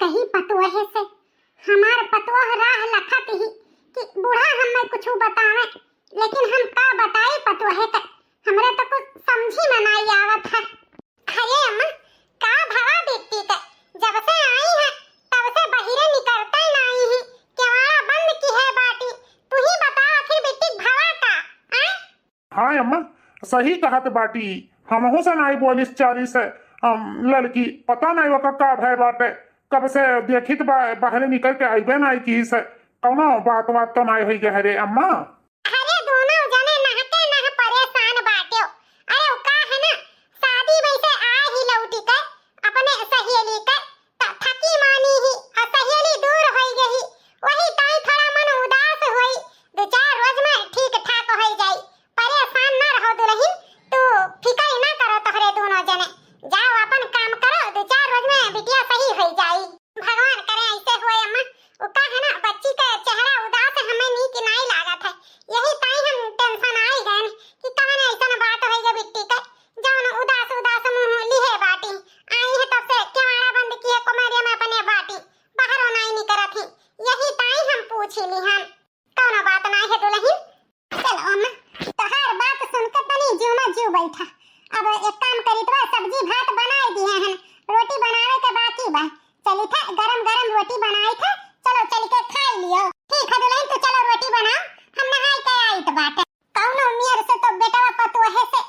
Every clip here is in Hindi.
कही पतोहे से हमार पतोह राह लखत ही कि बूढ़ा हमें कुछ बतावे, लेकिन हम का बताई पतोहे के हमरे तो कुछ समझी में नहीं आवत है। अरे अम्मा का भवा बेटी के जब से आई है तब से बाहरे निकलते नहीं है, केवाड़ा बंद की है बाटी। तू ही बता आखिर बेटी भवा का हैं? हाँ अम्मा सही कहत बाटी, हमहू से नहीं बोलिस चारी से लड़की पता नहीं वका का भय बाटे, कब से देखित बाहर निकल के आइबे नहीं की से कौनो बात तो नहीं हुई गए रे अम्मा। अरे दोनों जने नहते नह परेशान बाटे। अरे का है ना शादी वैसे आ ही लौटी के अपने सहेली के थकी मानी ही और सहेली दूर हो गई, वही ताई थोड़ा मन उदास हुई। 2-4 रोज में ठीक ठाक हो जाई, परेशान ना रहो दुल्हन, तू फिकर ना करो तोहरे दोनों जने, जाओ अपन काम करो, 2-4 रोज में बिटिया सही हो जाई। भगवान करे ऐसे होए अम्मा। वो का है ना बच्ची का चेहरा उदास हमें नीक नहीं लागत है, यही ताई हम टेंशन आई गए कि कौन ऐसा बात होई गे बिट्टी के जौन उदास उदास मुंह लिहे बाटी। आई है तब से केवाड़ा बंद किए कुमारिया में अपने बाटी बाहर नहीं निकलत ही, यही ताई हम पूछी ली हम कौन बात नहीं है दुल्हन। चलो अम्मा तोहार बात सुनकर तनी जीव में जीव बैठा। अब एक काम करी तो सब्जी भात बनाई दिए हैं, रोटी बनावे के बाकी बा, चली था गरम गरम रोटी बनाई था, चलो चल के खा लियो। ठीक है दुल्हन तो चलो रोटी बनाओ, हम नहाई के आई तो बात कौनो मियर से तो बेटा पतोहे से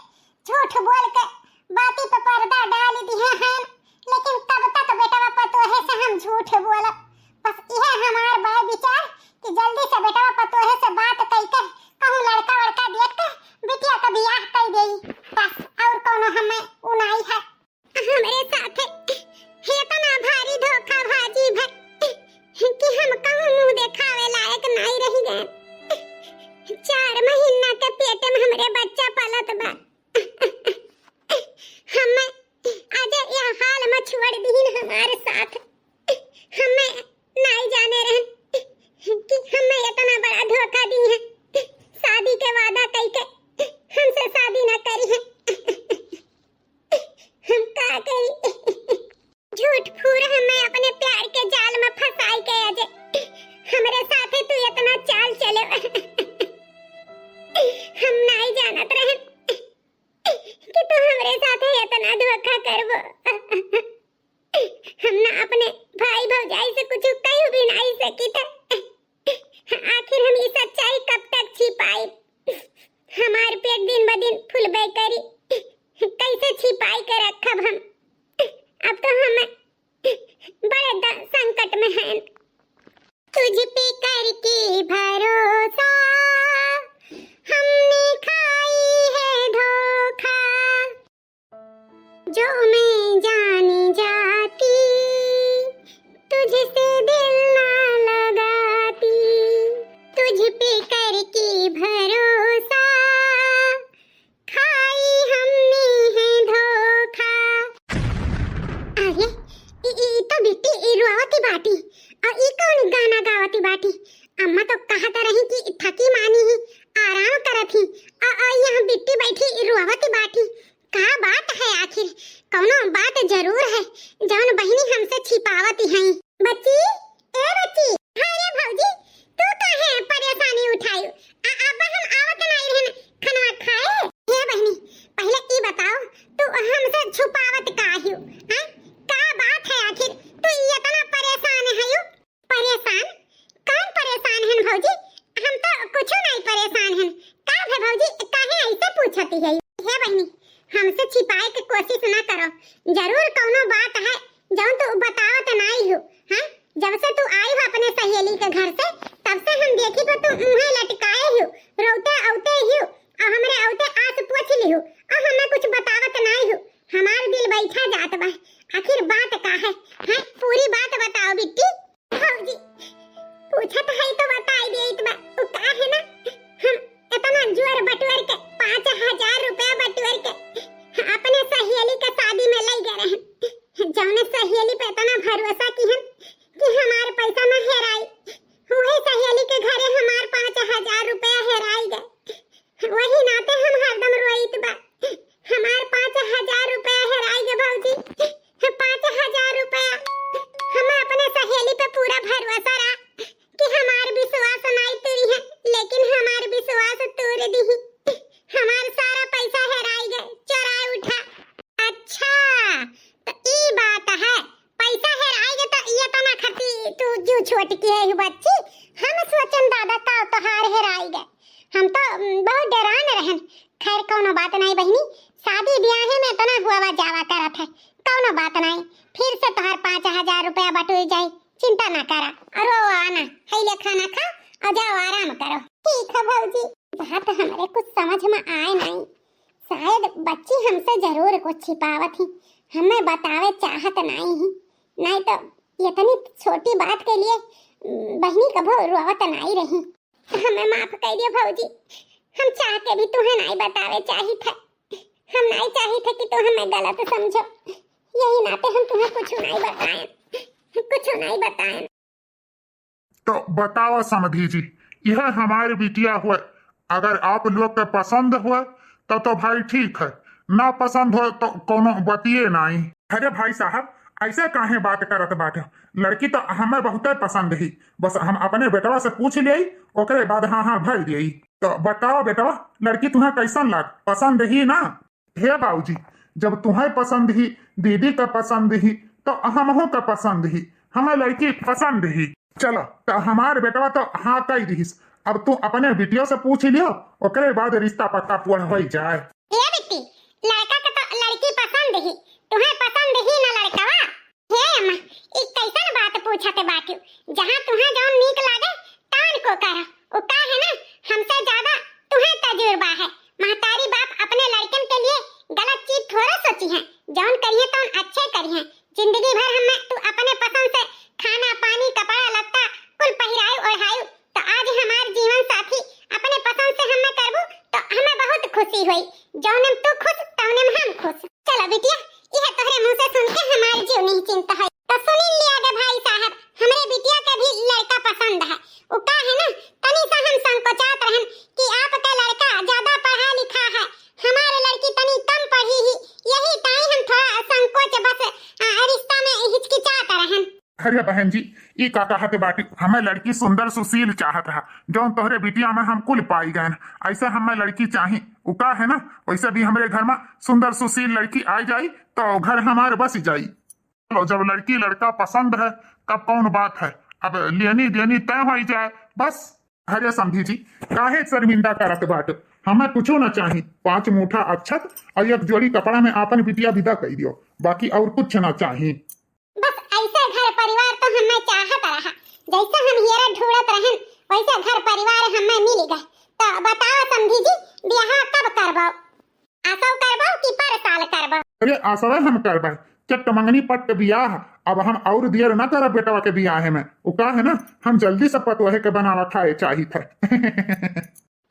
झूठ बोल के बाती पे पर्दा डाल दिए हैं, लेकिन कब तक बेटा पतोहे से हम झूठ बोलब। बस यह हमार बड़ा विचार कि जल्दी से बेटा पतोहे से बात कई के कहूं लड़का वड़का देख के बिटिया का बियाह कर देई, बस और कोनो हमें उनाई है। हमरे साथे इतना भारी धोखा भाजी भर कि हम कहूं मुंह देखावे लायक नहीं रही गए। 4 महीना के पेट में हमरे बच्चा पलत बा, हमें आज यह हाल में छोड़ दीन हमारे साथ। हमें नहीं जाने रहे कि हमें इतना बड़ा धोखा दी है, शादी के वादा कई के हमसे शादी न करी है। हम का करी झूठ फूर हमें अपने प्यार के जाल में फंसाई के अजय हमरे साथे तू इतना चाल चले। हम नहीं जानत रहे कि तू हमरे साथे इतना धोखा करबो। हम ना अपने भाई भौजाई से कुछ कहीं भी नहीं सकी था, आखिर हम ये सच्चाई कब तक छिपाई। हमार पेट दिन ब दिन फुलबे करी, कैसे छिपाई के रखब हम। अब तो हम बड़े संकट में हैं। तुझ पे करके भरोसा हमने खाई है धोखा, जो मैं जानी जाती तुझसे दिल ना लगाती। तुझ पे करके भरोसा खाई हमने है धोखा। अरे तो बेटी रुआवती बाटी और ई कौन गाना गावती बाटी। अम्मा तो कहता रही कि थकी मानी ही आराम करत ही और यहाँ बिट्टी बैठी रुआवती बाटी। का बात है आखिर, कौनो बात जरूर है जौन बहिनी हमसे छिपावती हैं। बच्ची ए बच्ची, अरे भौजी तू काहे परेशानी उठाई। अब हम आवत नहीं रहन खाना खाए। हे बहिनी पहले ई बताओ तू हमसे छुपावत काहे हैं? का बात है आखिर तू इतना परेशान है यू? परेशान कौन परेशान है भौजी? हम तो कुछ नहीं परेशान हैं। का है भौजी काहे ऐसे पूछती है? हे बहनी हमसे छिपाए के कोशिश ना करो, जरूर कौनो बात है जौन तू बतावत नहीं हो। हैं जब से तू आई हो अपने सहेली के घर से तब से हम देखी तो तू मुंह लटकाए हो, रोते औते हो और हमरे औते आंख पोंछ ली हो और हमें कुछ बतावत नहीं हो। हमार दिल बैठा जात बा, आखिर बात का है? हैं पूरी बात बताओ बिट्टी। भौजी पूछत है तो बताई देत बा। उ का है ना हम इतना जोर बटवर के 5000 रुपया बटवर के अपने सहेली के शादी में ले गए हैं। जौने सहेली पे इतना भरोसा की हम कि हमारे पैसा न हेराई, वही सहेली के घरे हमार 5000 रुपया हेराई गए। वही नाते हम हरदम रोईत बा हमार 5000 रुपया हेराई गए। भौजी 5000 रुपया हम अपने छोटकी है ही बच्ची, हम सोचन दादा का तोहार हेराई गए। हम तो बहुत डरान रहन। खैर कौनो बात नहीं बहनी, शादी ब्याह में तो ना हुआ जावा करत है, कौनो बात नहीं। फिर से तोहार 5000 रुपया बटुर जाई, चिंता ना करा। अरे आना हैले खाना खा और जाओ आराम करो। ठीक है भौजी। बात हमारे कुछ समझ में आए नहीं, शायद बच्ची हमसे जरूर कुछ छिपावत ही, हमें बतावे चाहत नहीं ही। नहीं तो इतनी छोटी बात के लिए बहनी कभो रोवत नहीं रही। हमें माफ कर दियो भौजी, हम चाह के भी तुम्हें नहीं बतावे चाहिए थे। हम नहीं चाहे थे कि तुम हमें गलत समझो, यही नाते हम तुम्हें कुछ नहीं बताएं। तो बताओ समधी जी, यह हमारे बिटिया हुए, अगर आप लोग के पसंद हुए तो भाई ठीक है, ना पसंद हो तो कोनो बतिए नहीं। अरे भाई साहब ऐसे काहे बात करत बाटे, लड़की तो हमें बहुत पसंद ही, बस हम अपने बेटवा से पूछ लिये, ओकरे बाद हाँ भर दिए। तो बताओ बेटवा, लड़की तुम्हें कैसन लाग, पसंद ही ना? हे बाबूजी, जब तुम्हें पसंद ही, दीदी का पसंद ही, तो हमहू का पसंद ही, हमें लड़की पसंद ही। चलो तो हमारे बेटवा तो हाँ कही दीस, अब तू अपने बिटिया से पूछ लियो, ओकरे बाद रिश्ता पक्का पूरा हो जाए। ये बेटी, लड़का का तो लड़की पसंद ही, तुम्हें पसंद ही ना लड़कावा। हे अम्मा, एक कैसन बात पूछते बाटू, जहाँ तुम्हें जौन नीक लागे तान को करो। ओ का है ना, हमसे ज्यादा तुम्हें तजुर्बा है। महतारी बाप अपने लड़कन के लिए गलत चीज थोड़ा सोची है, जौन करिए तो अच्छे करिए। जिंदगी भर हमें तू अपने पसंद से खाना पानी कपड़ा लत्ता कुल पहिरायु ओढ़ायु, तो आज हमारे जीवन साथी अपने पसंद से हमें करबू तो हमें बहुत खुशी हुई। जौने तू खुश तौने हम खुश। चलो बिटिया, यह तोहरे मुंह से सुन के हमारे जीव नहीं चिंता है। तो सुनी लिया गे भाई साहब, हमरे बिटिया का भी लड़का पसंद है। वो का है ना, तनी सा हम संकोचात रहन कि आपका लड़का ज्यादा पढ़ा लिखा है, हमारे लड़की तनी कम पढ़ी ही, यही टाइम हम थोड़ा संकोच बस रिश्ता में हिचकिचात रहन। अरे बहन जी, ई का कहते बाटी, हमें लड़की सुंदर सुशील चाहत है, जो तोहरे बिटिया में हम कुल पाई गए, ऐसे हमें लड़की चाहिए। उका है ना, वैसे भी हमारे घर में सुंदर सुशील लड़की आ जाई तो घर हमारे बस जाई। चलो जब लड़की लड़का पसंद है तब कौन बात है, अब लेनी देनी तय हो जाए बस। अरे समझी जी, काहे शर्मिंदा करत बाट, हमें कुछ ना चाहिए, 5 मुठा अक्षत और 1 जोड़ी कपड़ा में आपन बिटिया विदा कर दियो, बाकी और कुछ ना चाहिए। बस ऐसे घर परिवार तो हमें चाहत रहा, जैसे हम हीरा ढूंढत रहन वैसे घर परिवार हमें मिल गए। तो बताओ समझी जी, ब्याह कब करबो? आसो करबो कि पर साल करबो? अरे आसवे हम करबे, चट मंगनी पट बियाह, अब हम और देर न करब बेटवा के बियाह में। उका है ना, हम जल्दी से पतोहे के बनावा खाए चाहिए थे।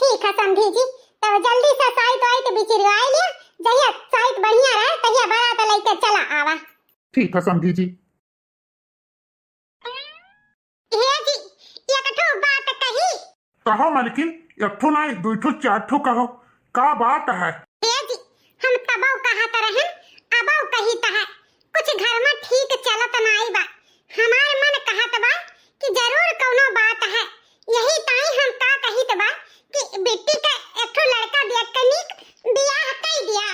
ठीक है समझी जी, तो जल्दी से साइट वाइट बिचरवाई लिया, जहिया साइट बढ़िया रहे तहिया बारात लेके चला आवा। ठीक है समझी जी। हे जी, एक ठो बात कही। कहो मलकिन, 1 ठो नहीं 2 ठो 4 ठो कहो, का बात है? हे जी, हम तबौ कहत रहन, अबौ कहित है, कुछ घर में ठीक चलत नहीं बा। हमार मन कहत बा कि जरूर कोनो बात है, यही ताई हम का कहित बा कि बेटी का एक ठो लड़का देख के नीक बियाह कर दिया।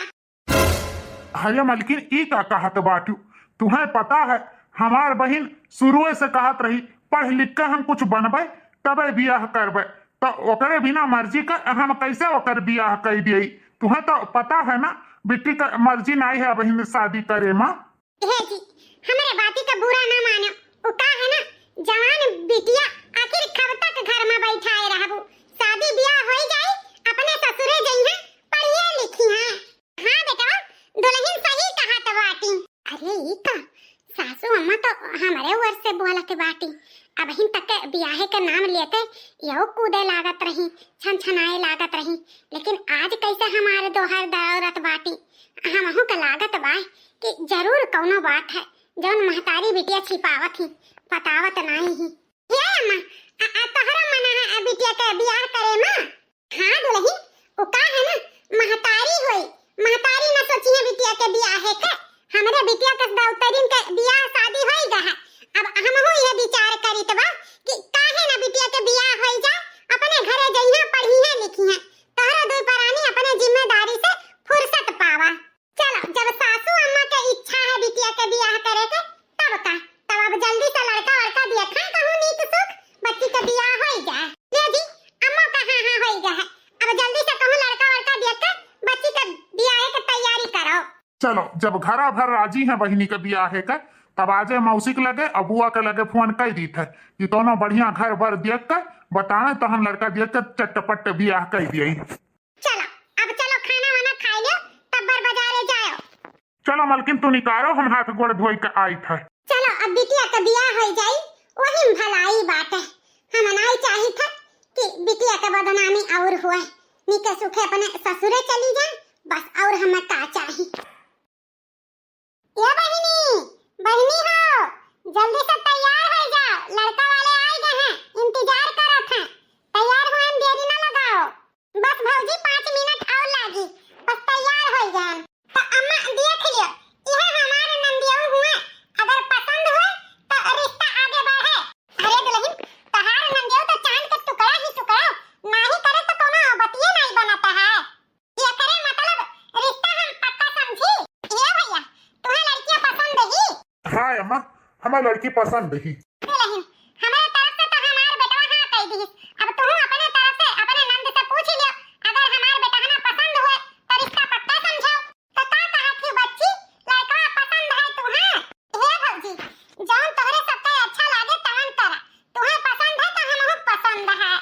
अरे मलकिन, ई का कहत बाटू, तुम्हें पता है हमार बहन शुरू से कहत रही पढ़ लिख के हम कुछ बनबे तबे बियाह करबे, तो ओकरे बिना मर्जी का हम कैसे ओकर बियाह कर दिए? तुम्हें तो पता है ना, बेटी का मर्जी नहीं है बहन शादी करे माँ। हे जी, हमारे बाती का बुरा ना मानो, वो का है ना, जवान बिटिया आखिर कब तक घर में बैठाए रहबू, शादी ब्याह हो जाए अपने ससुरे जइहा, पढ़िए लिखी है। हाँ बेटा, दुल्हन सही कहत बाटी। अरे ई का सासू अम्मा तो हमारे वर से बोलत बाटी, अब हिन तक ब्याह के नाम लेते यो कूदे लागत रही, छनछनाए लागत रही, लेकिन आज कैसे हमारे दोहर दौरत बाटी, हमहू का लागत बा कि जरूर कौनो बात है जौन महतारी बिटिया छिपावत ही, बतावत नहीं ही। हे अम्मा, तोहरा मना है बिटिया के ब्याह करे मां? हाँ दुल्हन, ओ का है ना, महतारी होई, महतारी न सोची है बिटिया के ब्याह है के, हमरे बिटिया के दौतरीन के ब्याह शादी होई गा है। अब हमहू यह विचार करित बा कि काहे ना बिटिया के ब्याह होई जाए, अपने घरे जइहा पढ़िए लिखिए, तोहरा दुई परानी अपने जिम्मेदारी से फुर्सत पावा। चलो जब सासू अम्मा के इच्छा है बिटिया के ब्याह करे के, तब का तब अब जल्दी से लड़का देखा कहूं नीक चलो जब घरा भर राजी है बहिनी के बियाहे का, तब आजे मौसी के लगे अबुआ के लगे फोन कर दी थे कि दोनों बढ़िया घर भर देख कर बताए तो हम लड़का देख कर चटपट बियाह कर दिए। चलो अब चलो खाना वाना खा लो, तब बर बाजारे जाओ। चलो मलकिन तू निकालो, हम हाथ गोड़ धोई के आई थे। चलो अब बिटिया का बियाह हो जाई, वही भलाई बात है। हम नहीं चाही था कि बिटिया का बदनामी और हुए, निके सुखे अपने ससुरे चली जाए बस, और हमें का चाहिए। ये बहिनी बहिनी हो, जल्दी से तैयार हो जाओ, लड़का वाले आ गए हैं, इंतजार करत हैं। तैयार होए में देरी ना लगाओ, बस भौजी 5 मिनट और लागी, बस तैयार हो जाए। तो अम्मा देख लियो, यह हमारे नंदिया हुए, अगर पसंद हुए तो रिश्ता आगे बढ़े। अरे दुल्हन, तहार नंदिया तो चांद का टुकड़ा ही टुकड़ा, नहीं करे तो कोनो बतिये नहीं बनता है। ये करे मतलब रिश्ता हम पक्का समझी। ये भैया तुम्हें लड़कियां पसंद ही? हाँ अम्मा, हमें लड़की पसंद ही। दुल्हन हमारे तरफ से तो हमार बेटवा हाँ कह दी, अब तुम अपने तरफ से अपने नंद से पूछ लियो, अगर हमार बेटा ना पसंद हुए तो रिश्ता पक्का समझो। तो का कहा थी बच्ची, लड़का पसंद है तुम्हें? हे भौजी, जौन तोहरे सबसे अच्छा लागे तवन करा, तुम्हें पसंद है तो हमहु पसंद है।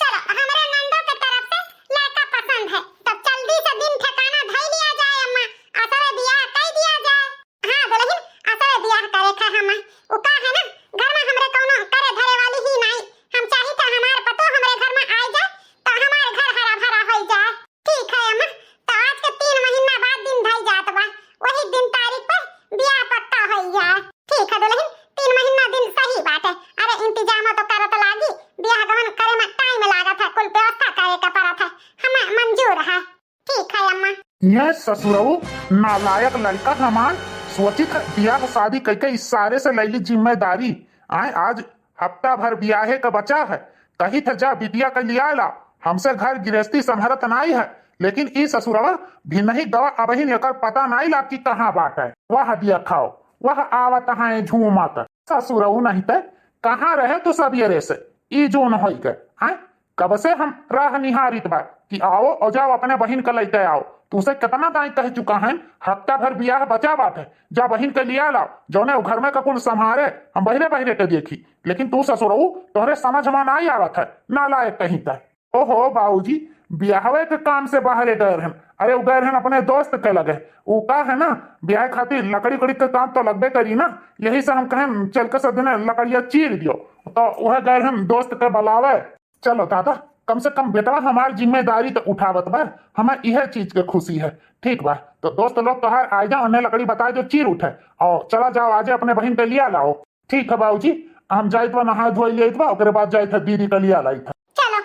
चलो हमारे नंदों के तरफ से लड़का पसंद है, तब जल्दी से दिन ठिकाना धई लिया जाए अम्मा, असरे बियाह कर दिया जाए। हां दुल्हन, असरे बियाह करे खा हम उ का है ना, घर में हमरे कोनो करे धरे वाली ही नहीं, हम चाही तो हमार पतो हमरे घर में आ जाए तो हमार घर हरा भरा हो जाए। ठीक है अम्मा, तो आज के 3 महीना बाद दिन धई जात बा, वही दिन तारीख पर बियाह पक्का हो जाए। ठीक है दुल्हन, 3 महीना दिन सही बात है। अरे इंतजाम तो करत लागी, बियाह गवन करे में टाइम लागत है, कुल व्यवस्था करे का परत है, हमें मंजूर है। ठीक है अम्मा। ये ससुरऊ नालायक लड़का हमार सोचित बियाह शादी करके इस सारे से लैली जिम्मेदारी। आए आज हफ्ता भर बियाहे का बचा है, कही था जा बिटिया का लिया ला, हमसे घर गृहस्थी संभरत नहीं है, लेकिन ई ससुरवा भी नहीं गवा अबही एकर पता नहीं ला कि कहाँ बाट है। वह दिया खाओ, वह आवत है झूमत, ससुरऊ नहीं ते कहाँ रहे तो सवेरे से ई जो न होई गए। आए कब से हम राह निहारित बा कि आओ और जाओ अपने बहन का लेते आओ, तुमसे कितना दाई कह चुका है, हफ्ता भर बियाह बचा बात है, जा बहन के लिया लाओ, जौने घर में का कुल संभारे हम बहरे बहरे के देखी, लेकिन तू ससुरऊ तोहरे समझ में नहीं आवत है, नालायक कहीं तक। ओहो बाबूजी, बियाहवे के काम से बाहर गए हैं, अरे गए हैं अपने दोस्त के लगे, वो का है ना ब्याह खातिर लकड़ी उकड़ी के काम तो लगबे करी ना, यही से हम कहें चल के सब दिन लकड़िया चीर दियो, तो वह गए हम दोस्त के बुलावे। चलो दादा, कम से कम बेटा हमार जिम्मेदारी तो उठावत बा, हमें यह चीज के खुशी है। ठीक बा, तो दोस्त लोग तोहार आ जाओ, उन्हें लकड़ी बताए जो चीर उठे, और चला जाओ आज अपने बहन के लिया लाओ। ठीक है बाबूजी, हम जाइत बा नहा धोई लेत बा, ओकरे बाद जाइत दीदी के लिया लाई था। चलो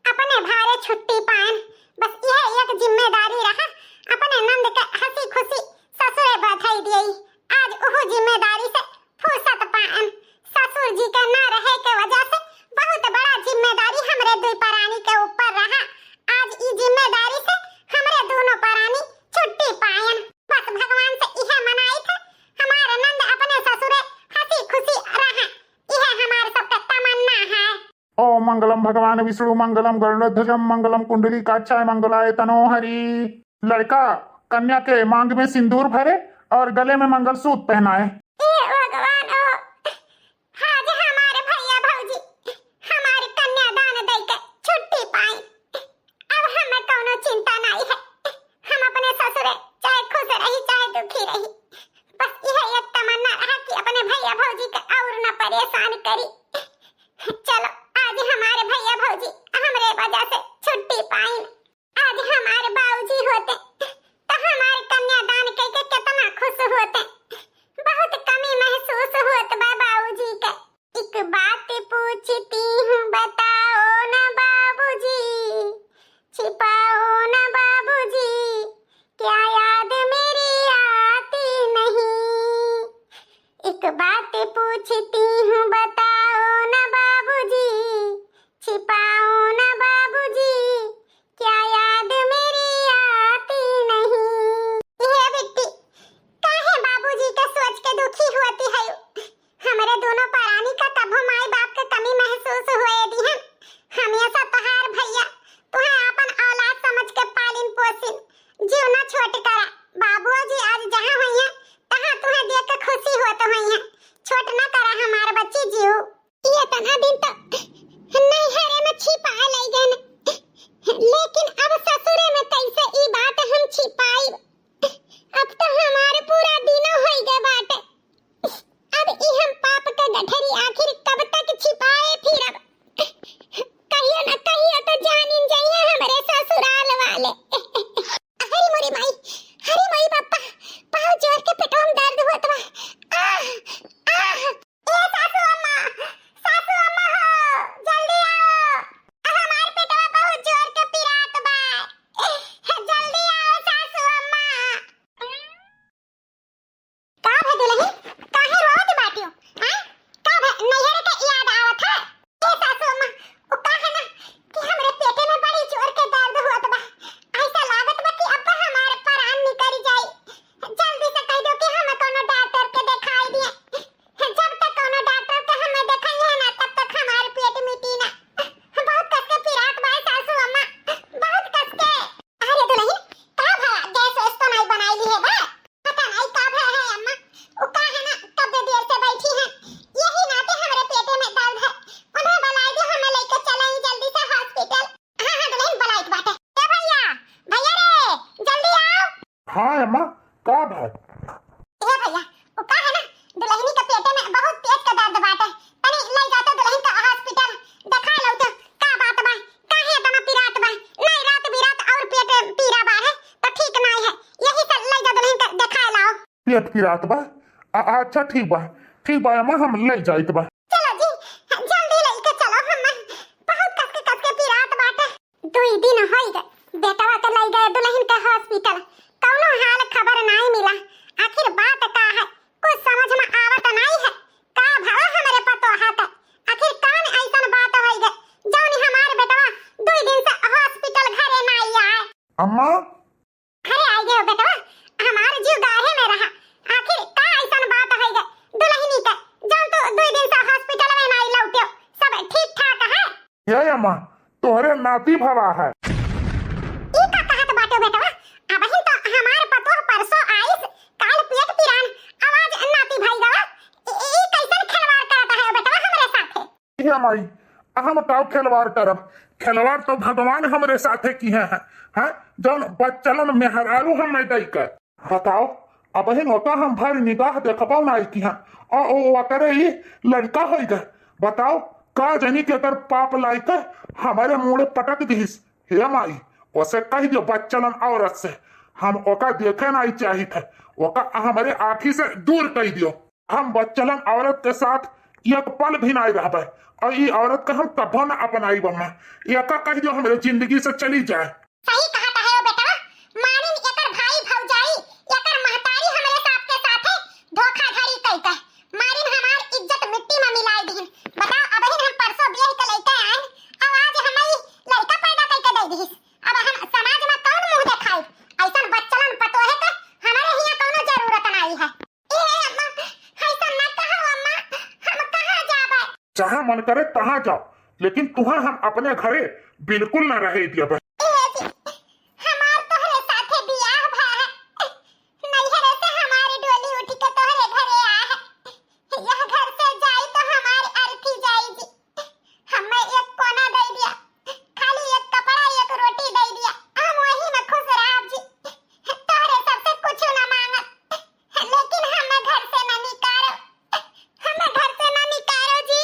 अपने भारे छुट्टी पाएं, बस यह एक जिम्मेदारी रहा, अपने नंद के हंसी खुशी ससुरे बधाई दिए, आज ओह जिम्मेदारी से फुर्सत पाएं। ससुर जी के न रहे के वजह से बहुत बड़ा जिम्मेदारी हमरे दुई परानी के ऊपर रहा, आज ई जिम्मेदारी से हमरे दोनों परानी छुट्टी पाएं। बस भगवान से यह मनाई था हमारे नंद अपने ससुरे हंसी खुशी रहा, यह हमारे सबका तमन्ना है। ओ मंगलम भगवान विष्णु मंगलम गरुड़ध्वजम मंगलम कुंडली काक्षाय मंगलाय तनोहरि। लड़का कन्या के मांग में सिंदूर भरे और गले में मंगलसूत्र पहनाए। भगवान आज हमारे भैया भौजी हमारी कन्यादान देके छुट्टी पाई, अब हमें कोनो चिंता नहीं है, हम अपने ससुरे चाहे खुश रही चाहे दुखी रही, बस यह एक तमन्ना रहा कि अपने भैया भौजी के और न परेशान करी। चलो आज हमारे भैया भौजी हमरे वजह से छुट्टी पाई, आज हमारे बाबूजी होते तो हमारे कन्यादान करके कितना खुश होते, बहुत कमी महसूस होत बा बाबूजी का। एक बात पूछती हूँ बताओ ना बाबूजी, छिपाओ ना बाबूजी, क्या याद मेरी आती नहीं। एक बात पूछती हूँ बताओ ना बाबूजी, छिपाओ ना बाबूजी, क्या याद मेरी आती नहीं। ये बिट्टी काहे बाबूजी के सोच के दुखी होती है, हमारे दोनों परानी का तभो माई बाप के कमी महसूस हुए दी है, हमेशा तहार भैया तुम्हें अपन औलाद समझ के पालिन पोसिन, जीव न छोट करा। बाबूजी आज गठरी आखिर कब तक छिपाए फिरब। कहियो न कहियो तो जान इन जाइए हमारे ससुराल वाले। हरी मोरी माई, हरी मोरी पप्पा, बहुत जोर के पेटों में दर्द होत बा। ए सासू अम्मा हो, जल्दी आओ। हमार पेटवा बहुत जोर के पिरात बा। जल्दी आओ सासू अम्मा। का भे दुल्हन, काहे रोत बाटियो? हां, का भे नैहर के याद आवत है? ए सासू अम्मा, ओ का है ना कि हमरे पेटे में बड़ी जोर के दर्द होत बा। ऐसा लागत बा कि अब हमार प्राण निकल जाई। जल्दी से कह दो कि हम कोनो डॉक्टर के दिखाई दिए। जब तक कोनो डॉक्टर के हम दिखाई है ना तब तक हमार पेट मिटी ना। बहुत कस के पिरात बा सासू अम्मा, बहुत कस के। अरे दुल्हन, का भला गैस वैस तो नहीं बनाई ली है बा? पता नहीं का भला है अम्मा। ओ का है ना कब देर से बैठी हैं, यही नाते हमरे पेटे में दर्द है। उन्हें बुलाई दे, हमें लेकर चलें जल्दी से हॉस्पिटल। हां दुल्हन बुलाई बाटे। ए भैया, भैया रे, जल्दी आओ। हाँ अम्मा, का भाई? ए भैया, ओ का है ना दुल्हनी के पेटे में बहुत तेज का दर्द बाटे। तनी ले जातो दुल्हन का हॉस्पिटल, दिखा लो तो का बात बा, काहे दमा पिरात बा। नहीं रात बिरात और पेट पीरा बा है तो ठीक नहीं है। यही से ले जा दुल्हन का दिखा लाओ। पेट की रात बा? अच्छा ठीक बा अम्मा, हम ले जाइत बा। चलो जी, जल्दी लेके चलो। हम बहुत कस के पिरात बाटे। 2 दिन होई गए बेटवा के ले गए दुल्हन के हॉस्पिटल, कौनो हाल खबर नहीं मिला। आखिर बात का है कुछ समझ में आवत नहीं है। का भला हमरे पतो हाथ, आखिर कौन ऐसन बात होई गए जौन हमार बेटवा 2 दिन से हॉस्पिटल घरे नहीं आए। अम्मा घरे आ गए बेटवा, हमार जीव गाहे में रहा। आखिर का ऐसन बात होई गए दुल्हनी के जौन तो 2 दिन से हॉस्पिटल में नहीं लौटे। सब ठीक ठाक है? ये अम्मा तोहरे नाती भवा है। ई का कहत बाटे बेटवा? अबही तो हमार पतो परसों आइस, काल पेट पिरान आवाज नाती भाई गवा। ई कैसन खिलवाड़ करता है बेटवा हमरे साथे? ये माई, हम ताऊ खिलवाड़ करब? खिलवाड़ तो भगवान हमरे साथे की है हैं? जौन बच्चलन मेहरारू हम नहीं दई कर। बताओ अबहिन होता हम भर निगाह देखबो नहीं की हैं और ओ करे ही लड़का होई गए। बताओ का जनी के अगर पाप लाई कर हमारे मुंह पटक दीस। हे माई, उसे कह दियो बच्चलन औरत से हम ओका देखे नहीं चाहिए थे, ओका हमारे आँखी से दूर कह दियो। हम बच्चलन औरत के साथ एक पल भी नहीं रहबे और ये औरत के हम कभो न अपनाई बम्मा। एका कह दियो हमारे जिंदगी से चली जाए। सही कहता है बेटवा। मानिन एकर भाई भौजाई, एकर महतारी हमरे साथ के साथे धोखाधड़ी कई के मारिन हमार इज्जत मिट्टी में मिलाई दीन। बताओ अबहिन हम परसों बियाह के लइका आइन, अब आज हमें लड़का पैदा करके दे दीस। अब हम समाज में कौन मुंह दिखाई? ऐसन बच्चलन पतो है के हमारे हिया कोनो जरूरत नहीं है। ए अम्मा, ऐसन ना कहो अम्मा, हम कहां जाबे? जहाँ मन करे तहाँ जाओ, लेकिन तुहा हम अपने घरे बिल्कुल न रहे दिया। हमार तोहरे साथे बियाह भा है, नैहरे से हमारी डोली उठ के तोहरे घरे आ है। यह घर से जाई तो हमारी अर्थी जाई जी। हमें एक कोना दे दिया, खाली एक कपड़ा एक रोटी दे दिया, हम वही में खुश रह जी। तोहरे सबसे कुछ न मांगत, लेकिन हमें घर से न निकालो, हमें घर से न निकालो जी।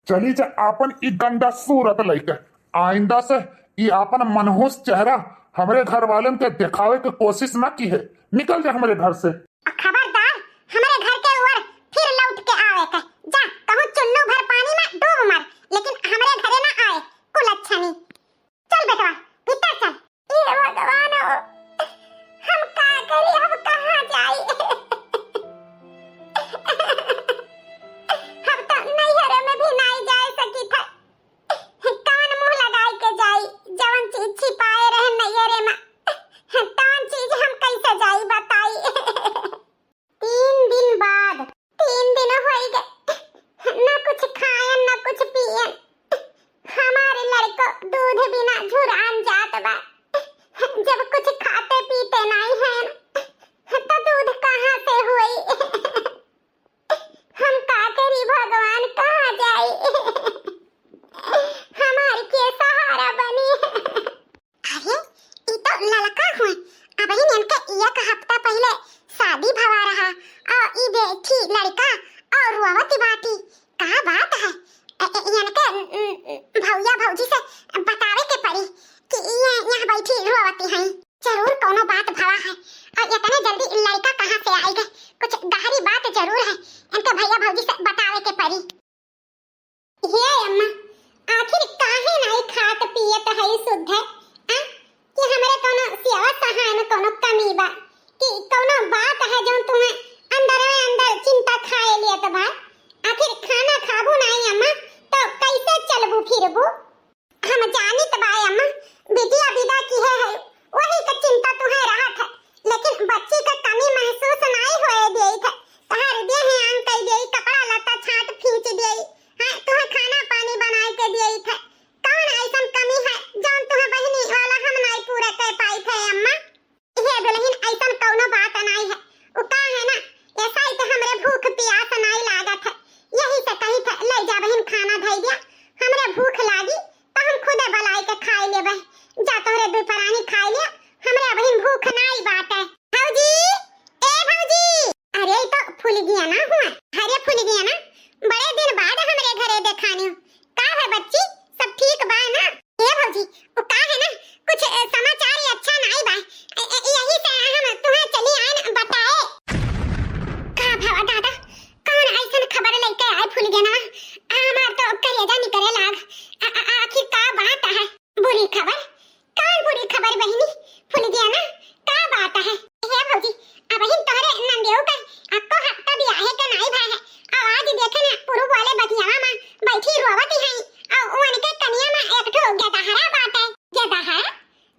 चली जा आपन ई गंदा सूरत लेके। आइंदा से ये आपन मनहूस चेहरा हमारे घर वाले के दिखावे की कोशिश न की है। निकल जा हमारे घर से। खबरदार हमारे घर के ऊपर फिर लौट के आवे के। जा कहूं चुल्लू भर पानी में डूब मर, लेकिन हमारे घरे ना आए कुलच्छनी। चल बेटवा भीतर चल। ये भगवान हम का करी, अब कहां जाई? हम तो नैहरे में भी नहीं जा सकी था। कौन मुंह लगाई के जाई? जवन चीज छिपाए रहे नैहरे में, कौन चीज हम कैसे जाई बताई? और रुआवती बाटी का बात है। इनके भौया भौजी से बतावे के पड़ी कि ये यहाँ बैठी रुआवती हैं। जरूर कोनो बात भवा है और इतने जल्दी लड़का कहाँ से आई गए, कुछ गहरी बात जरूर है। इनके भैया भौजी से बतावे के पड़ी। ये अम्मा आखिर काहे नहीं खात पियत है शुद्ध है कि हमरे कोनो सेवा सहाय में कोनो कमी बा कि कोनो बात है जो तुम्हें अंदर में अंदर चिंता खाए लिए तो बा। आखिर खाना खाबू नहीं अम्मा तो कैसे चलबू फिरबू। हम जानित बा अम्मा बिटिया विदा की है वही का चिंता तुम्हें रहत है, लेकिन बच्ची का कमी महसूस नहीं होए देई थे। तहार देह आंग कई देई, कपड़ा लत्ता छाट खींच देई, हां तुम्हें खाना पानी बनाए के देई थे। कौन ऐसन कमी है जोन तुम्हें बहनी वाला हम नहीं पूरा कर पाई थे अम्मा। ये दुल्हन ऐसन कोनो बात नहीं है, उ का है ना ऐसा ही तो हमरे भूख प्यास नहीं लागत है, यही से कही थे ले जा बहन खाना धई दिया, हमरे भूख लागी तो हम खुदे बनाई के खाई लेबे। जा तोरे दू परानी खाई लिया, हमरे बहन भूख नहीं बाटे। भौजी ए भौजी, अरे तो फूल गया ना हुआ, अरे फूल गया ना, बड़े दिन बाद हमरे घरे देखानी। का है बच्ची सब ठीक बा ना? ए भौजी उ का है ना कुछ समाचार ही अच्छा नहीं बा, यही से हम तुम्हें चली आए ना बताए। का भवा दादा कौन ऐसन खबर लेके आए फूल गया ना, हमार तो कलेजा निकले लाग। आखिर का बात है? बुरी खबर? कौन बुरी खबर बहनी? फूल गया ना का बात है? हे भौजी अब ही तोरे नंदेऊ का आपको हफ्ता भी आहे के नहीं भा है। आवाज देखे ना पुरुष वाले बतियावा में बैठी रोवती है और उनके कनिया में एक ठो गदहरा बात है। गदहरा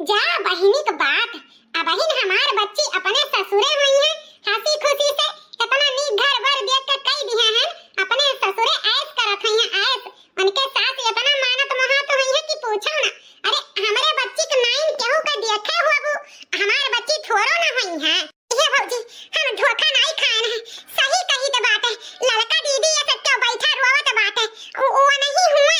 जा बहनी की बात, अब ही हमार बच्ची अपने ससुरे हुई है, हंसी खुशी से इतना नी घर भर देख के कई दिया है अपने ससुरे ऐस कर रखे हैं ऐस, उनके साथ इतना मानत मोहत हुई है कि पूछो ना। अरे हमारे बच्ची के नाइन केहू का देखे हुआ हमार बच्ची थोड़ो ना हुई है। ये भौजी हम धोखा नहीं खाए हैं, सही कही तो बात है। लड़का दीदी ये सत्य बैठा रोवत बात है, वो नहीं हुए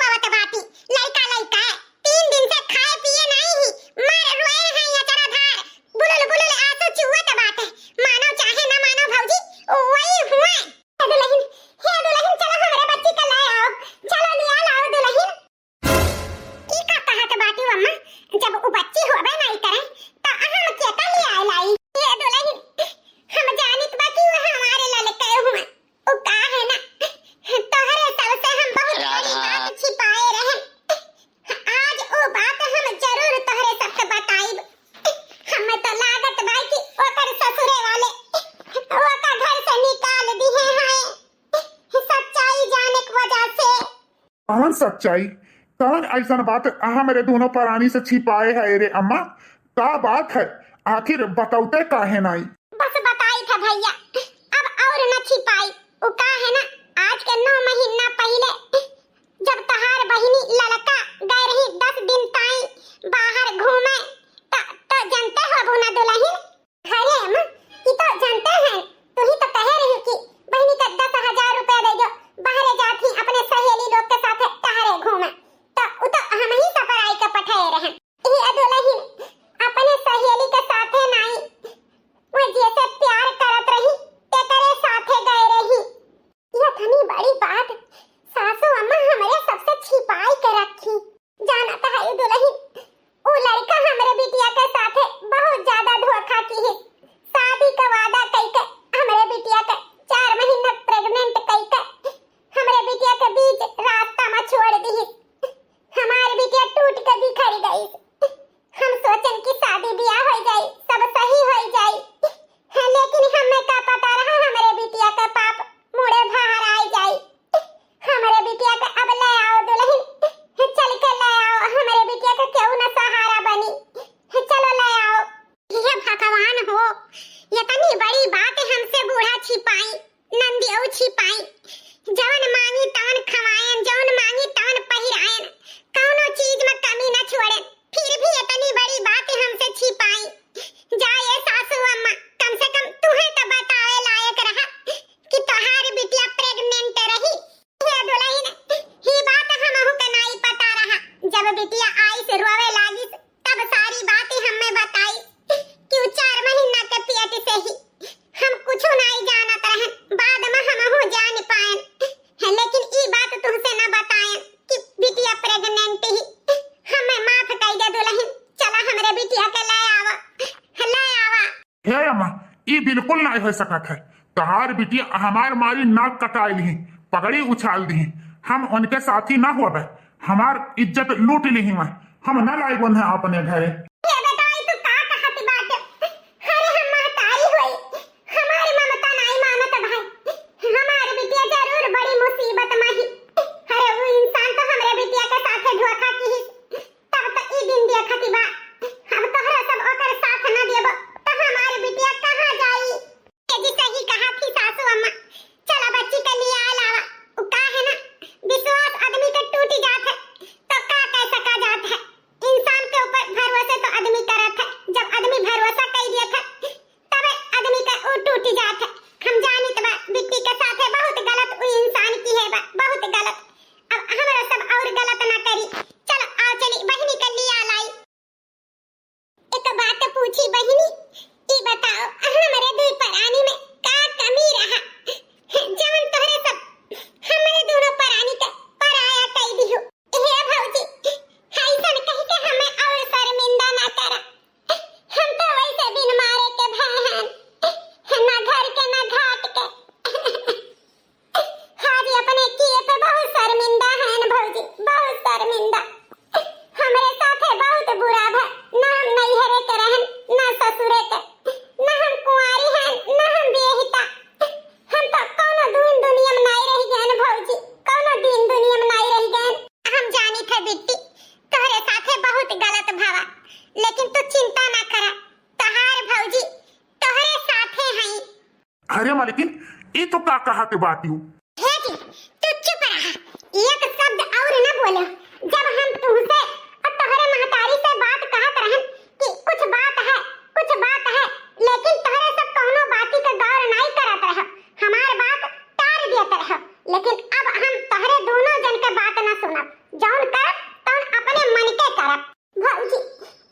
रोवत बाती। लड़का लड़का 3 दिन से खाए पिए नहीं ही मर रोए हैं ये चराधार, बुलुल बुलुल आंसू चुवत बात है। मानो चाहे ना मानो भौजी वही हुए। दुल्हन हे दुल्हन चलो हमारे बच्ची का ले आओ, चलो लिया लाओ दुल्हन। की का कहत बाती अम्मा, जब वो बच्ची होबे नहीं करे तो हम केता ले आए लाई। ये दुल्हन हम जानित बा कि वो हमारे ललके हुए, वो का है ना तोहरे सबसे हम बहुत बड़ी बात छिपाए रहे, आज वो बात हम जरूर तोहरे सबसे बताइब। हमें तो लागत बा कि ओकर ससुरे वाले ओका घर से निकाल दिए हैं सच्चाई जाने की वजह से। कौन सच्चाई? कौन ऐसा बात मेरे दोनों प्राणी से छिपाए है रे अम्मा? का बात है आखिर बताउते काहे नहीं? बस बताई था भैया, अब और न छिपाई। वो का है ना आज के 9 महीना पहले जब तहार बहिनी लड़का गए रही 10 दिन ताई बाहर घूमे तो जानते हो अबू ना दुल्हन। अरे अम्मा ये तो जानते हैं, तू ही तो कह रही कि बहिनी का 10,000 रुपया दे दो, बाहर जाती अपने सहेली लोग के साथ टहरे घूमे, तो हम ही सफर आई के पठाए रहे। ये दुल्हन अपने सहेली के साथ नहीं, वो जैसे प्यार करत रही तेरे साथे गए रही। ये इतनी बड़ी बात सासू अम्मा हमारे सबसे छिपाई के रखी। जानता है दुल्हन वो लड़का हमारे बिटिया के साथे बहुत ज्यादा धोखा की है। शादी का वादा कई के हमारे बिटिया के 4 महीना प्रेग्नेंट कई के हमारे बिटिया के बीच रास्ता में छोड़ दी। हमारी बिटिया टूट के बिखर गई। हम सोचन की शादी ब्याह हो जाए सब सही हो जाए, लेकिन हमें का पता रहा हमारे बिटिया का पाप मुड़े बाहर आ जाए। हमारे बिटिया का अब ले आओ दुल्हन, चल के ले आओ, हमारे बिटिया का क्यों ना सहारा बनी, चलो ले आओ। ये भगवान हो, ये इतनी बड़ी बात हमसे बूढ़ा छिपाई, नंदियों छिपाई, जौन मांगी तौन खवायन, जौन मांगी तौन पहिरायन, कौनो चीज में कमी न छोड़े, फिर भी इतनी बड़ी बात हमसे छिपाई। जाए सासू अम्मा कम से कम तुम्हें तो बतावे लायक रहा कि तुम्हारी बिटिया प्रेग्नेंट रही। ये दुल्हन ही बात हमहु के नहीं पता रहा, जब बिटिया आई से रोवे लागी तब सारी बातें हमें बताई कि 4 महीना के पेट से ही हम कुछ नहीं जानत रहन। बाद में नाय हो सकत है। तहार बिटिया हमार मारी नाक कटाई ली, पगड़ी उछाल दी, हम उनके साथी ना हुआ, हमार इज्जत लूट ली, हम न लाई बन है अपने घरे। अरे मालकिन, ये तो का कहते बाटी हूँ। तू चुप रहा, एक शब्द और न बोलो। जब हम तुमसे और तोहरे महतारी से बात कहत रहन कि कुछ बात है, लेकिन तोहरे सब कोनो बाती का गौर नहीं करत रह, हमार बात टाल देत रह। लेकिन अब हम तोहरे दोनों जन के बात न सुनब, जौन कर तौन अपने मन के करब। भौजी,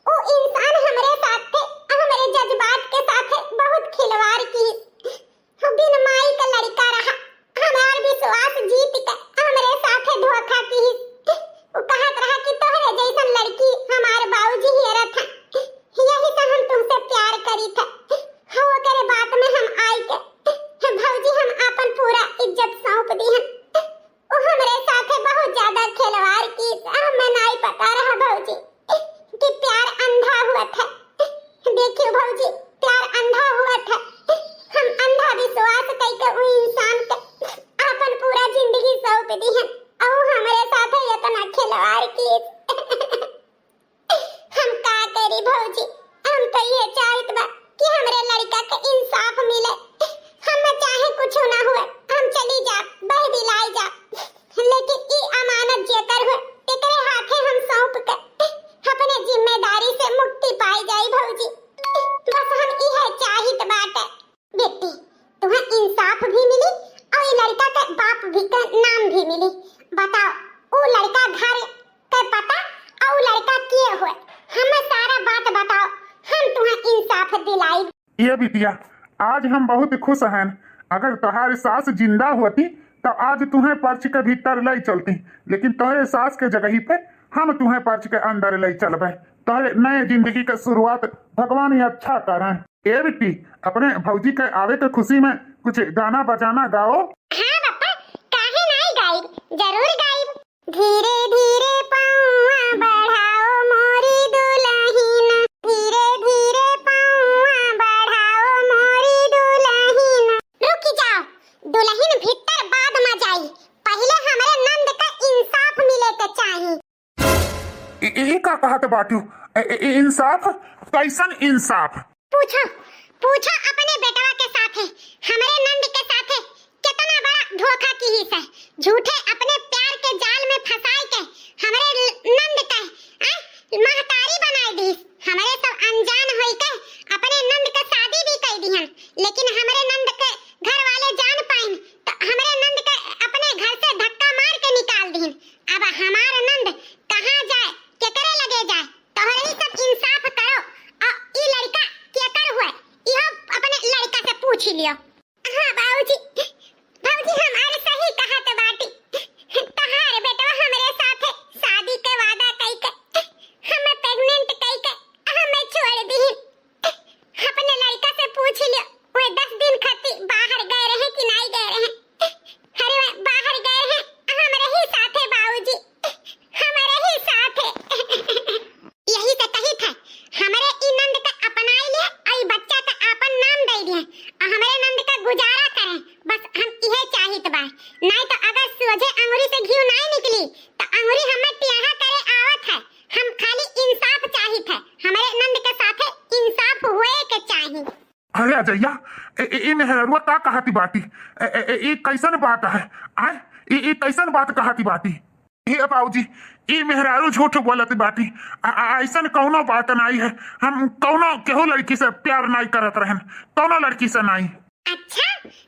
वो इंसान हमरे साथ थे, हमरे जज्बात के साथ बहुत खिलवाड़ की। बिन माई का लड़का रहा, हमार विश्वास जीत के हमरे साथे धोखा की। वो कहत रहा कि तोहरे जैसन लड़की हमार बाबूजी हेरत है, यही से हम तुमसे प्यार करी थे। हो करे बात में हम आई के भौजी हम अपन पूरा इज्जत सौंप दी है। वो हमरे साथे बहुत ज्यादा खिलवाड़ की, हमें नहीं पता रहा भौजी कि प्यार अंधा हुआ था। देखियो भौजी, प्यार अंधा हुआ था। हम अंधा विश्वास करके वो इंसान के अपन पूरा जिंदगी सौंप दी है और हमारे साथ इतना खिलवाड़ की। हम का करी भौजी, हम तो ये चाहत बा कि हमरे लड़का के इंसाफ मिले। हम चाहे कुछ ना हुए, हम चली जा बह बिलाई जा, लेकिन ई अमानत जेकर हुए एकरे हाथे हम सौंप के अपने जिम्मेदारी से मुक्ति पाई जाई भौजी। बस हम इहे चाहित बाटे बेटी, तुम्हें इंसाफ भी मिली और लड़का के बाप भी का नाम भी मिली। बताओ, वो लड़का घर के पता और लड़का किए हुए, हमें सारा बात बताओ, हम तुम्हें इंसाफ दिलाई। ये बिटिया, आज हम बहुत खुश हैं। अगर तुम्हारी सास जिंदा होती तो आज तुम्हें पर्च के भीतर ले चलती, लेकिन तुम्हारे सास के जगह पे हम तुम्हें पर्च के अंदर ले चलबे। तुम्हारे नए जिंदगी का शुरुआत भगवान ही अच्छा करें। ए बिट्टी, अपने भौजी के आवे के खुशी में कुछ गाना बजाना गाओ। हाँ पापा, काहे नहीं गाइब, जरूर गाइब। धीरे धीरे पाँव बढ़ाओ मोरी दुल्हन, धीरे धीरे पाँव बढ़ाओ मोरी दुल्हन। रुक जाओ, दुल्हन भीतर बाद में जाई, पहले हमारे नंद का इंसाफ मिले के चाहिए। ये का कहते बाटू? इंसाफ? कैसन इंसाफ? पूछो पूछो अपने बेटवा के साथ है, हमारे नंद के साथ है कितना बड़ा धोखा की ही है। झूठे अपने प्यार के जाल में फंसाए के हमारे नंद का महतारी बनाई दी। हमारे सब अनजान होई के अपने नंद का शादी भी कर दी हैं, लेकिन हमारे नंद के घर वाले जान पाइन तो हमारे नंद के अपने घर से धक्का मार के निकाल दी। अब हमारा नंद कहाँ जाए, केकरे लगे जाए? तोहरे ही सब इंसाफ करो और ई लड़का केकर हुए इहो अपने लड़का से पूछ लियो। हाँ बाबूजी, भौजी हमारे सही कहत बाटी, नहीं तो अगर सोझे अंगुरी से घी नहीं निकली तो अंगुरी हमें टेढ़ा करे आवत है। हम खाली इंसाफ चाहित है, हमारे नंद के साथे इंसाफ हुए के चाहिए। अरे अजैया, ए मेहरुआ का कहती बाटी? ये कैसन बात है? आय ये कैसन बात कहती बाटी? हे बाबूजी, ये मेहरारू झूठ बोलत बाटी। ऐसन कौनो बात नहीं है। हम कौनो केहू लड़की से प्यार नहीं करत रहन, कौनो लड़की से नहीं। अच्छा,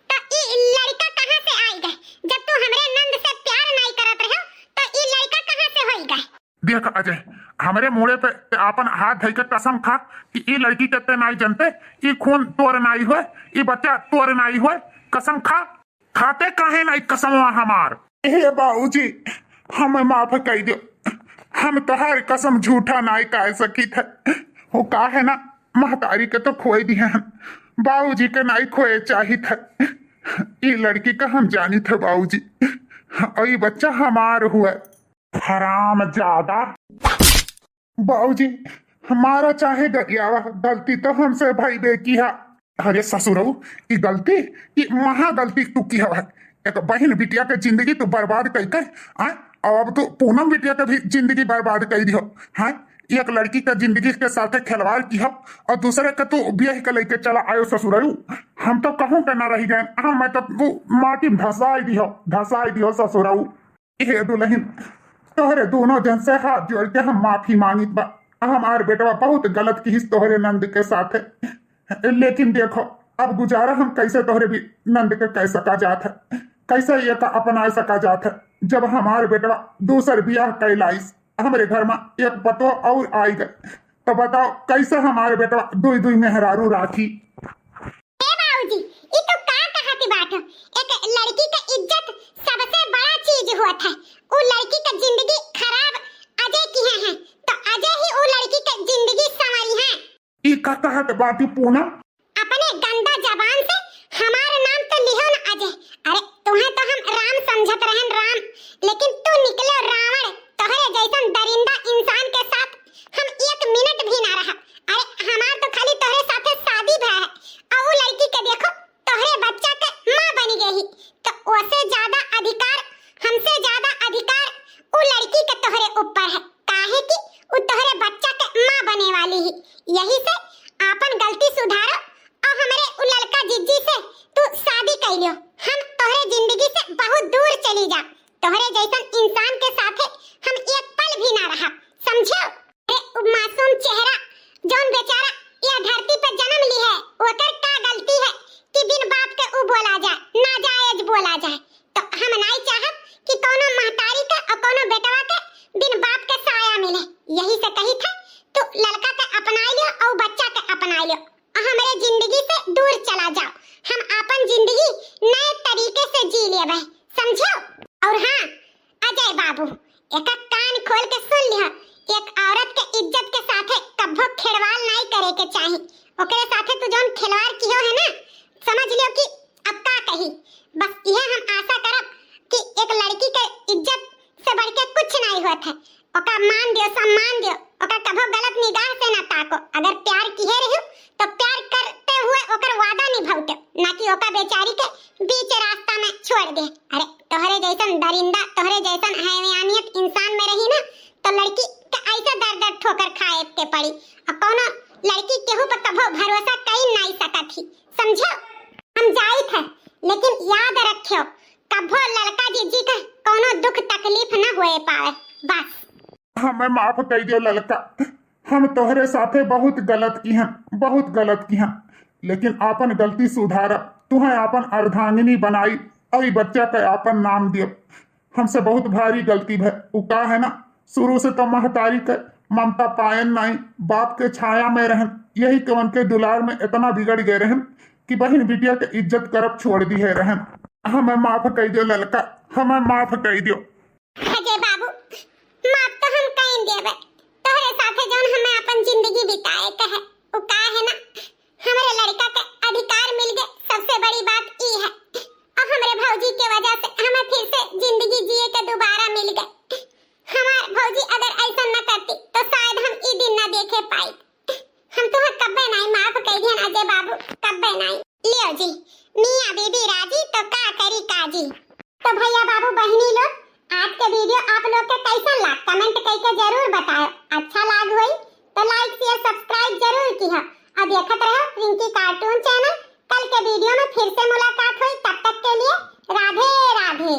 तो ये लड़का कहाँ से आई गए? जब तू हमरे नंद से प्यार नहीं करत रहो तो ये लड़का कहाँ से होई गए? देख अजय, हमारे मुड़े पे अपन हाथ धई के कसम खा कि ये लड़की के ते नहीं जानते, ये खून तोर नहीं हुए, ये बच्चा तोर नहीं हुए। कसम खा। खाते काहे नहीं कसम हमार? हे बाबूजी, हमें माफ कर दो। हम तोहार कसम झूठा नहीं कह सकी थे। वो का है ना, महतारी के तो खोए दिए हैं, बाबूजी के नहीं खोए चाहिए थे। ये लड़की का हम जानी थे बाबूजी, और ये बच्चा हमार हुआ। हराम ज्यादा बाबूजी, हमारा चाहे गरियावा, गलती तो हमसे भाई बे की है। अरे ससुरऊ, ये गलती, ये महा गलती तू की है। एक बहन बिटिया के जिंदगी तू बर्बाद कर कर, और अब तो पूनम बिटिया के भी जिंदगी बर्बाद कर दी हो। हाँ, एक लड़की के जिंदगी के साथ खिलवाड़ की हो और दूसरे के तू ब्याह के लेके चला आयो ससुरऊ। हम तो कहूँ के ना रही गए, मैं तो तू माटी धसाई दी हो ससुरऊ। ये दुल्हन, तोहरे दोनों जन से हाथ जोड़ के हम माफी मांगित बा। हमार बेटवा बहुत गलत की तोहरे नंद के साथ है, लेकिन देखो अब गुजारा हम कैसे तोहरे भी नंद के कह सका जात है, कैसे ये का अपना सका जात है। जब हमारे बेटवा दूसर ब्याह कैलाइस, हमारे घर में एक पतो और आई गए, तो बताओ कैसे हमारे बेटवा दुई दुई मेहरारू राखी। बाबूजी, ये तो का कहती बात हो? एक लड़की का इज्जत सबसे बड़ा चीज होता है। वो लड़की का जिंदगी खराब अजय की है, तो अजय ही वो लड़की का जिंदगी संवारी है। ये का कहत बाती पूनम? अपने गंदा जबान से हमारा नाम तो लिहो ना अजय। अरे तुम्हें तो हम राम समझत रहन, राम, लेकिन तू निकले रावण। तोहरे जैसन दरिंदा इंसान के साथ हम एक मिनट भी ना रहा। अरे हमार तो खाली तोहरे साथे शादी भा है, और वो लड़की के देखो तोहरे बच्चा के माँ बनी गई, तो उससे ज्यादा अधिकार, हमसे ज्यादा अधिकार वो लड़की के तोहरे ऊपर है। काहे कि वो तोहरे बच्चा के माँ बने वाली ही। यही से आपन गलती सुधारो और हमारे वो लड़का जिज्जी से तू शादी कर लियो। हम तोहरे जिंदगी से बहुत दूर चली जा। तोहरे जैसन इंसान के साथे हम एक पल भी ना रहा, समझो? अरे मासूम चेहरा जौन बेचारा यह धरती पे जन्म ली है, ओकर का गलती है कि बिन बाप के ऊ बोला जाए, नाजायज बोला जाए? तो हम नहीं चाहत कि कोनो महतारी का और कोनो बेटवा के बिन बाप के साया मिले। यही से कही थे तो लड़का के अपना लियो और बच्चा के अपना लियो, हमारे जिंदगी से दूर चला जाओ। हम अपन जिंदगी नए तरीके से जी लेबे, समझो? और हाँ अजय बाबू, एक कान खोल के सुन लिया, एक औरत के इज्जत के साथे कभो खिलवाड़ नहीं करे के चाहिए। ओकरे साथे तू जौन खिलवाड़ कियो है ना, समझ लियो कि अब का कही। बस यह हम आशा करब कि एक लड़की के इज्जत से बढ़ के कुछ नहीं होत है। ओका मान दियो, सम्मान दियो, ओका कभो गलत निगाह से ना ताको। अगर प्यार किए रहो तो प्यार करते हुए ओकर वादा निभाओ, ना कि ओका बेचारी के बीच रास्ता में छोड़ दे। अरे तोहरे जैसन दरिंदा, तोहरे जैसन हैवानियत इंसान में रही ना, तो लड़की के ऐसे दर ठोकर खाए के पड़ी, और कोनो लड़की केहू पर कभो भरोसा कर नहीं सकत थी, समझो? हम जाइत है, लेकिन याद रखियो कभो लड़का जीजी का कोनो दुख तकलीफ न होए पावे। बस हमें माफ कर दियो लड़का, हम तोहरे साथे बहुत गलत की हैं, बहुत गलत की हैं, लेकिन आपन गलती सुधारा। तुम्हें आपन अर्धांगिनी बनाई और ये बच्चा का आपन नाम दियो। हमसे बहुत भारी गलती है। वो का है ना, शुरू से तो महतारी के ममता पायन नहीं, बाप के छाया में रहन, यही के उनके दुलार में इतना बिगड़ गए रहन कि बहन बिटिया के इज्जत करब छोड़ दी है रहन। हमें माफ कर दियो लड़का, हमें माफ कर दियो। अजय बाबू, माफ तो हम कहीं देबे। तोहरे साथे जौन हमें अपन जिंदगी बिताए के है, वो का है ना, हमारे लड़का के अधिकार मिल गए। सबसे बड़ी बात ई है, और हमारे भौजी के वजह से हमें फिर से जिंदगी जिए के दोबारा मिल गए। हमार भौजी अगर ऐसा न करती तो शायद हम ई दिन न देखे पाई। हम तुम्हें कब्बे नहीं माफ कर दिया अजय बाबू, कब्बे नहीं। लियो जी, मियां बीबी राजी तो का करी काजी। तो भैया बाबू बहनी लोग आज के वीडियो आप लोग के कैसा लगा कमेंट करके जरूर बताओ। अच्छा लाग होई तो लाइक शेयर सब्सक्राइब जरूर कीहा और देखत रहो रिंकी कार्टून चैनल। कल के वीडियो में फिर से मुलाकात हुई, तब तक के लिए राधे राधे।